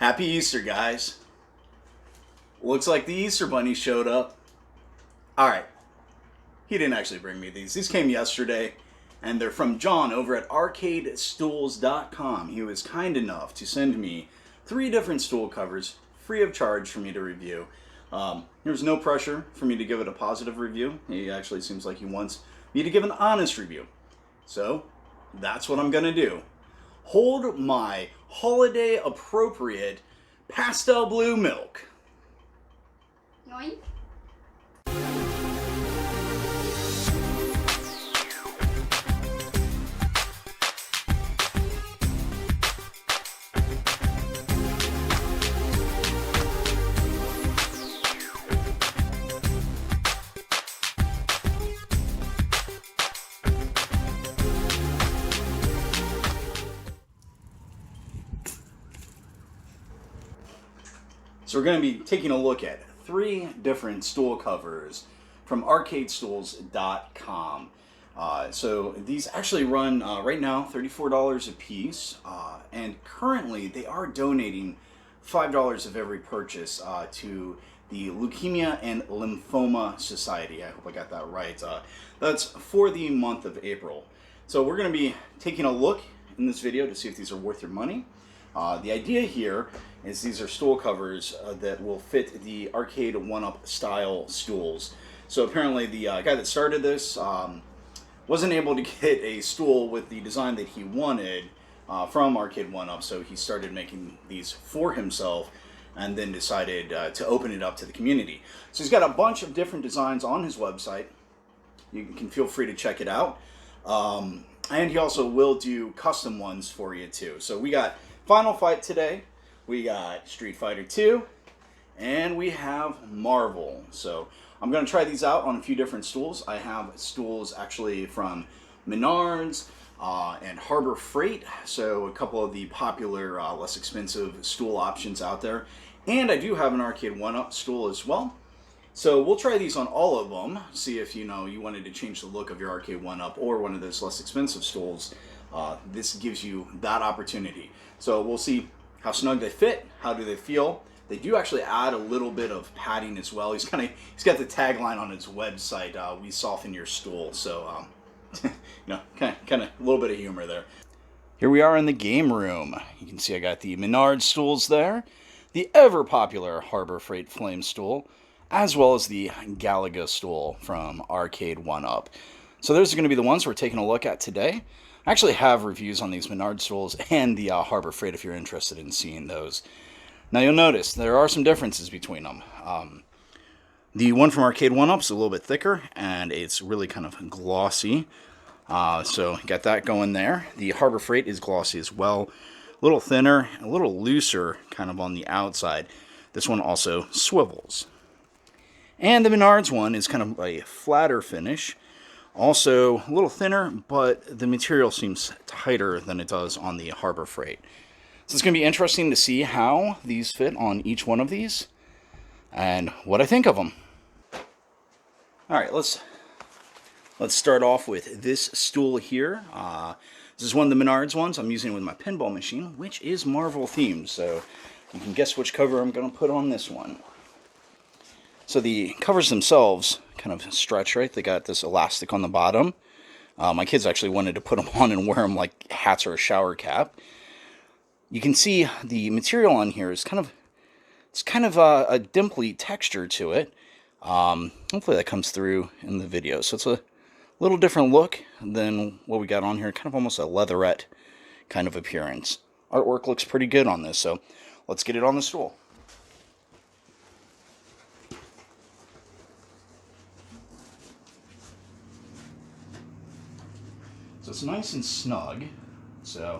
Happy Easter, guys. Looks like the Easter Bunny showed up. Alright, he didn't actually bring me these. These came yesterday, and they're from John over at arcadestools.com. He was kind enough to send me 3 different stool covers, free of charge for me to review. There's no pressure for me to give it a positive review. He actually seems like he wants me to give an honest review. So, that's what I'm going to do. Hold my holiday appropriate pastel blue milk. Yoink. So we're going to be taking a look at 3 different stool covers from arcadestools.com. So these actually run right now $34 a piece, and currently they are donating $5 of every purchase to the Leukemia and Lymphoma Society. I hope I got that right. That's for the month of April. So we're going to be taking a look in this video to see if these are worth your money. The idea here is these are stool covers that will fit the arcade one-up style stools. So apparently the guy that started this wasn't able to get a stool with the design that he wanted from Arcade One-Up, so he started making these for himself and then decided to open it up to the community. So he's got a bunch of different designs on his website. You can feel free to check it out. And he also will do custom ones for you too. So we got Final Fight today, we got Street Fighter 2, and we have Marvel. So I'm going to try these out on a few different stools. I have stools actually from Menards and Harbor Freight, so a couple of the popular, less expensive stool options out there. And I do have an Arcade One-Up stool as well. So we'll try these on all of them, see if you wanted to change the look of your Arcade One-Up or one of those less expensive stools. This gives you that opportunity. So we'll see how snug they fit, how do they feel. They do actually add a little bit of padding as well. He's got the tagline on his website, "We soften your stool." So kind of a little bit of humor there. Here we are in the game room. You can see I got the Menards stools there, the ever popular Harbor Freight Flame stool, as well as the Galaga stool from Arcade One-Up. So those are going to be the ones we're taking a look at today. I actually have reviews on these Menards stools and the Harbor Freight if you're interested in seeing those. Now you'll notice there are some differences between them. The one from Arcade One-Up is a little bit thicker and it's really kind of glossy. So got that going there. The Harbor Freight is glossy as well. A little thinner, a little looser kind of on the outside. This one also swivels. And the Menards one is kind of a flatter finish. Also a little thinner, but the material seems tighter than it does on the Harbor Freight. So it's going to be interesting to see how these fit on each one of these and what I think of them. Alright, let's start off with this stool here. This is one of the Menards ones. I'm using it with my pinball machine, which is Marvel themed. So you can guess which cover I'm going to put on this one. So the covers themselves kind of stretch, right? They got this elastic on the bottom. My kids actually wanted to put them on and wear them like hats or a shower cap. You can see the material on here is kind of a dimply texture to it. Hopefully that comes through in the video. So it's a little different look than what we got on here. Kind of almost a leatherette kind of appearance. Artwork looks pretty good on this, so let's get it on the stool. So it's nice and snug, so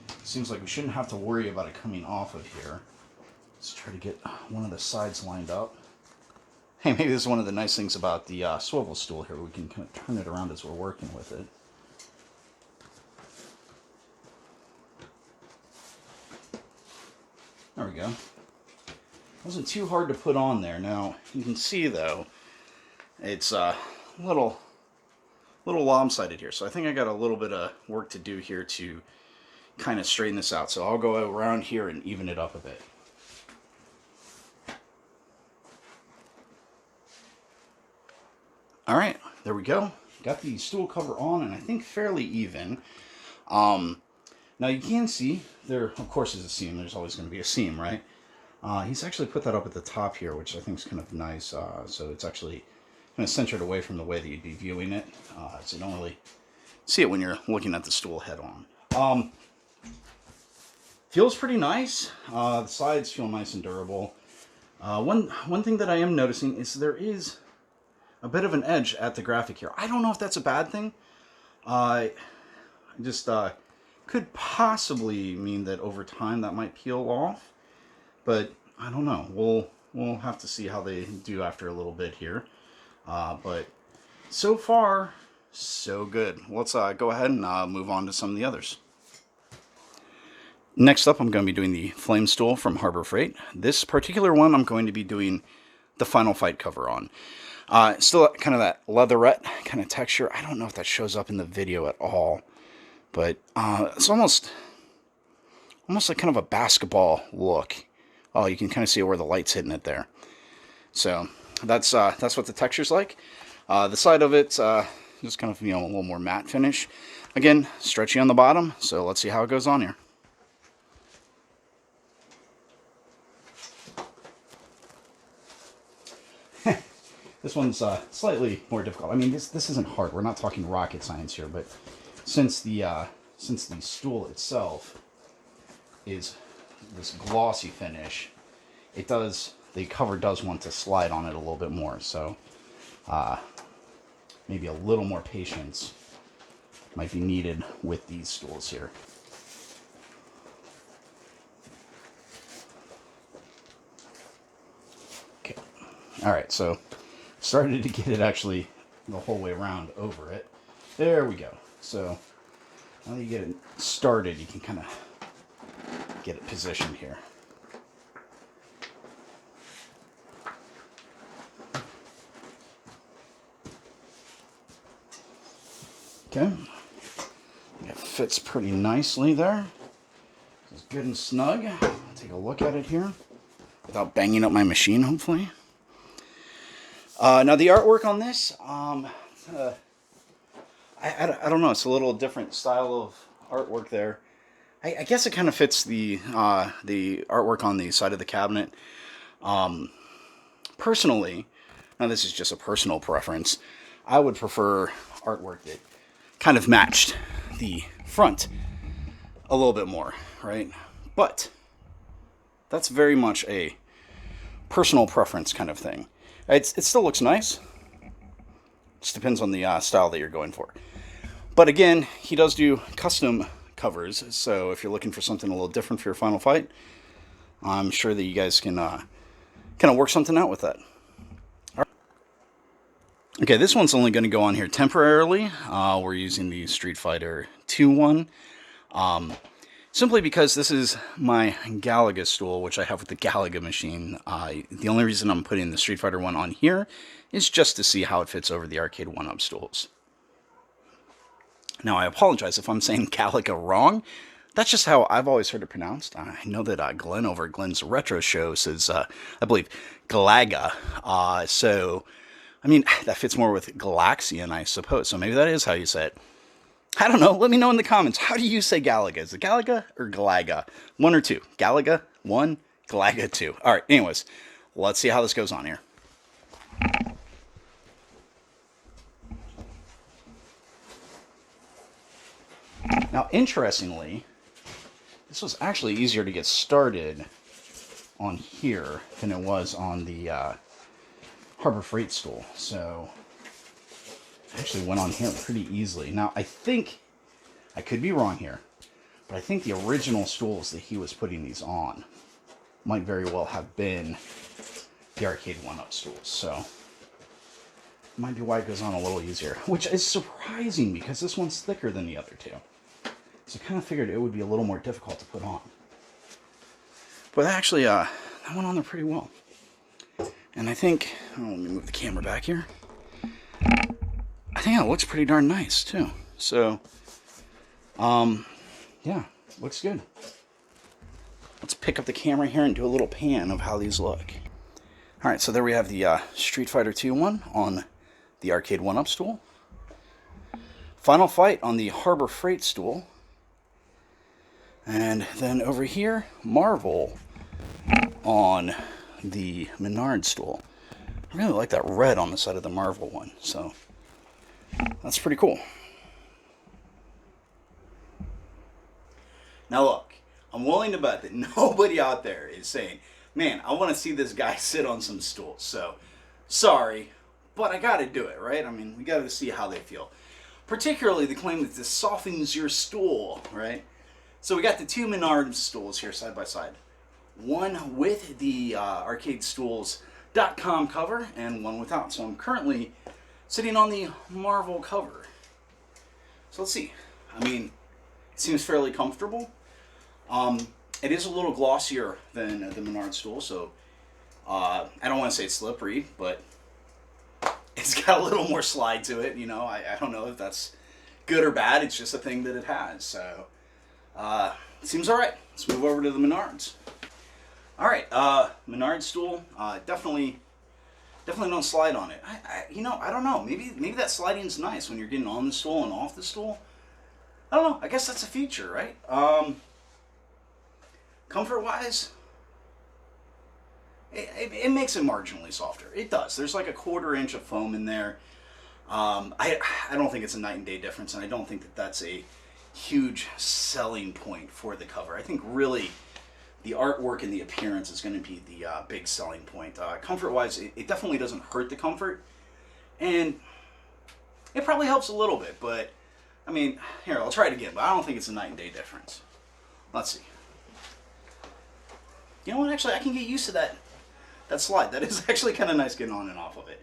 it seems like we shouldn't have to worry about it coming off of here. Let's try to get one of the sides lined up. Hey, maybe this is one of the nice things about the swivel stool here. We can kind of turn it around as we're working with it. There we go. Wasn't too hard to put on there. Now, you can see, though, it's a little lopsided here. So I think I got a little bit of work to do here to kind of straighten this out. So I'll go around here and even it up a bit. All right, there we go. Got the stool cover on, and I think fairly even. Now you can see there, of course, is a seam. There's always going to be a seam, right? He's actually put that up at the top here, which I think is kind of nice. So it's actually kind of centered away from the way that you'd be viewing it. So you don't really see it when you're looking at the stool head on. Feels pretty nice. The sides feel nice and durable. One thing that I am noticing is there is a bit of an edge at the graphic here. I don't know if that's a bad thing. I just could possibly mean that over time that might peel off, but I don't know. We'll have to see how they do after a little bit here. But so far, so good. Let's go ahead and move on to some of the others. Next up, I'm going to be doing the Flame Stool from Harbor Freight. This particular one, I'm going to be doing the Final Fight cover on. Still kind of that leatherette kind of texture. I don't know if that shows up in the video at all, but it's almost like kind of a basketball look. Oh, you can kind of see where the light's hitting it there. So that's what the texture's like. The side of it's just kind of, a little more matte finish. Again, stretchy on the bottom. So let's see how it goes on here. This one's slightly more difficult. I mean, this isn't hard. We're not talking rocket science here, but since the stool itself is this glossy finish, the cover does want to slide on it a little bit more. So maybe a little more patience might be needed with these stools here. Okay. All right. So started to get it actually the whole way around over it. There we go. So now that you get it started, you can kind of get it positioned here. Okay. It fits pretty nicely there. It's good and snug. Take a look at it here without banging up my machine, hopefully. Now the artwork on this, I don't know. It's a little different style of artwork there. I guess it kind of fits the artwork on the side of the cabinet. Personally, now this is just a personal preference, I would prefer artwork that kind of matched the front a little bit more, right? But that's very much a personal preference kind of thing. It still looks nice. Just depends on the style that you're going for. But again, he does do custom covers, so if you're looking for something a little different for your Final Fight, I'm sure that you guys can kind of work something out with that. All right. Okay, this one's only going to go on here temporarily. We're using the Street Fighter 2 one. Simply because this is my Galaga stool, which I have with the Galaga machine. The only reason I'm putting the Street Fighter one on here is just to see how it fits over the arcade 1-up stools. Now, I apologize if I'm saying Galaga wrong. That's just how I've always heard it pronounced. I know that Glenn over at Glenn's Retro Show says, I believe, Galaga. So, I mean, that fits more with Galaxian, I suppose. So maybe that is how you say it. I don't know. Let me know in the comments. How do you say Galaga? Is it Galaga or Galaga? 1 or 2? Galaga 1, Galaga 2. All right. Anyways, let's see how this goes on here. Now, interestingly, this was actually easier to get started on here than it was on the Harbor Freight stool. So actually went on here pretty easily. Now, I think, I could be wrong here, but I think the original stools that he was putting these on might very well have been the arcade 1-up stools. So, might be why it goes on a little easier, which is surprising because this one's thicker than the other two. So I kind of figured it would be a little more difficult to put on. But actually, that went on there pretty well. And I think, let me move the camera back here. I think it looks pretty darn nice, too. So, yeah, looks good. Let's pick up the camera here and do a little pan of how these look. Alright, so there we have the Street Fighter 2 one on the Arcade 1-Up stool. Final Fight on the Harbor Freight stool. And then over here, Marvel on the Menards stool. I really like that red on the side of the Marvel one, so that's pretty cool. Now look, I'm willing to bet that nobody out there is saying, man, I want to see this guy sit on some stools. So, sorry, but I got to do it, right? I mean, we got to see how they feel. Particularly the claim that this softens your stool, right? So we got the two Menards stools here side by side. One with the arcadestools.com cover and one without. So I'm currently sitting on the Marvel cover. So let's see. I mean, it seems fairly comfortable. It is a little glossier than the Menards stool, so I don't want to say it's slippery, but it's got a little more slide to it. You know, I don't know if that's good or bad. It's just a thing that it has. So it seems all right. Let's move over to the Menards. All right, Menards stool. Definitely don't slide on it. You know, I don't know. Maybe that sliding's nice when you're getting on the stool and off the stool. I don't know. I guess that's a feature, right? Comfort-wise, it makes it marginally softer. It does. There's like a 1/4 inch of foam in there. I don't think it's a night and day difference, and I don't think that that's a huge selling point for the cover. I think really the artwork and the appearance is going to be the big selling point. Comfort-wise, it definitely doesn't hurt the comfort, and it probably helps a little bit, but I mean, here, I'll try it again, but I don't think it's a night and day difference. Let's see. You know what, actually, I can get used to that slide. That is actually kind of nice getting on and off of it.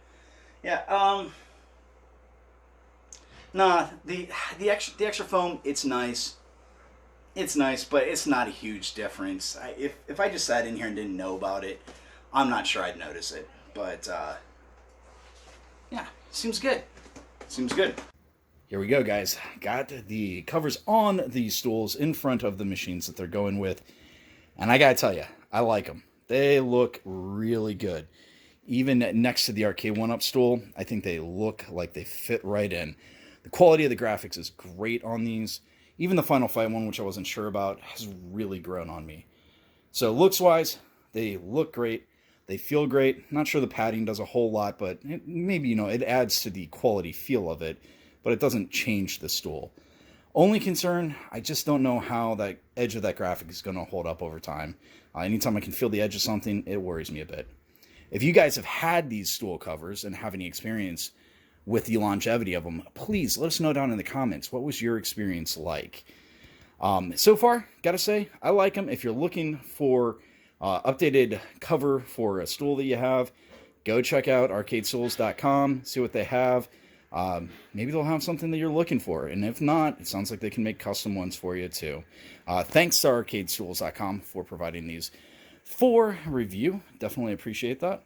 Yeah, nah, the extra foam, it's nice. It's nice, but it's not a huge difference. If I just sat in here and didn't know about it, I'm not sure I'd notice it. But, yeah, seems good. Seems good. Here we go, guys. Got the covers on these stools in front of the machines that they're going with. And I gotta tell you, I like them. They look really good. Even next to the Arcade 1-Up stool, I think they look like they fit right in. The quality of the graphics is great on these. Even the Final Fight one, which I wasn't sure about, has really grown on me. So looks-wise, they look great. They feel great. Not sure the padding does a whole lot, but maybe, you know, it adds to the quality feel of it, but it doesn't change the stool. Only concern, I just don't know how that edge of that graphic is going to hold up over time. Anytime I can feel the edge of something, it worries me a bit. If you guys have had these stool covers and have any experience with the longevity of them, please let us know down in the comments. What was your experience like? So far, gotta say, I like them. If you're looking for updated cover for a stool that you have, go check out arcadestools.com, see what they have. Maybe they'll have something that you're looking for, and if not, it sounds like they can make custom ones for you too. Thanks to arcadestools.com for providing these for review. Definitely appreciate that.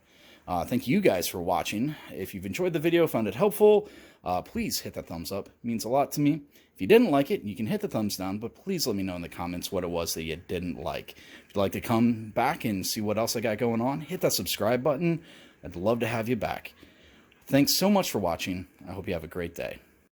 Thank you guys for watching. If you've enjoyed the video, found it helpful, please hit that thumbs up. It means a lot to me. If you didn't like it, you can hit the thumbs down, but please let me know in the comments what it was that you didn't like. If you'd like to come back and see what else I got going on, hit that subscribe button. I'd love to have you back. Thanks so much for watching. I hope you have a great day.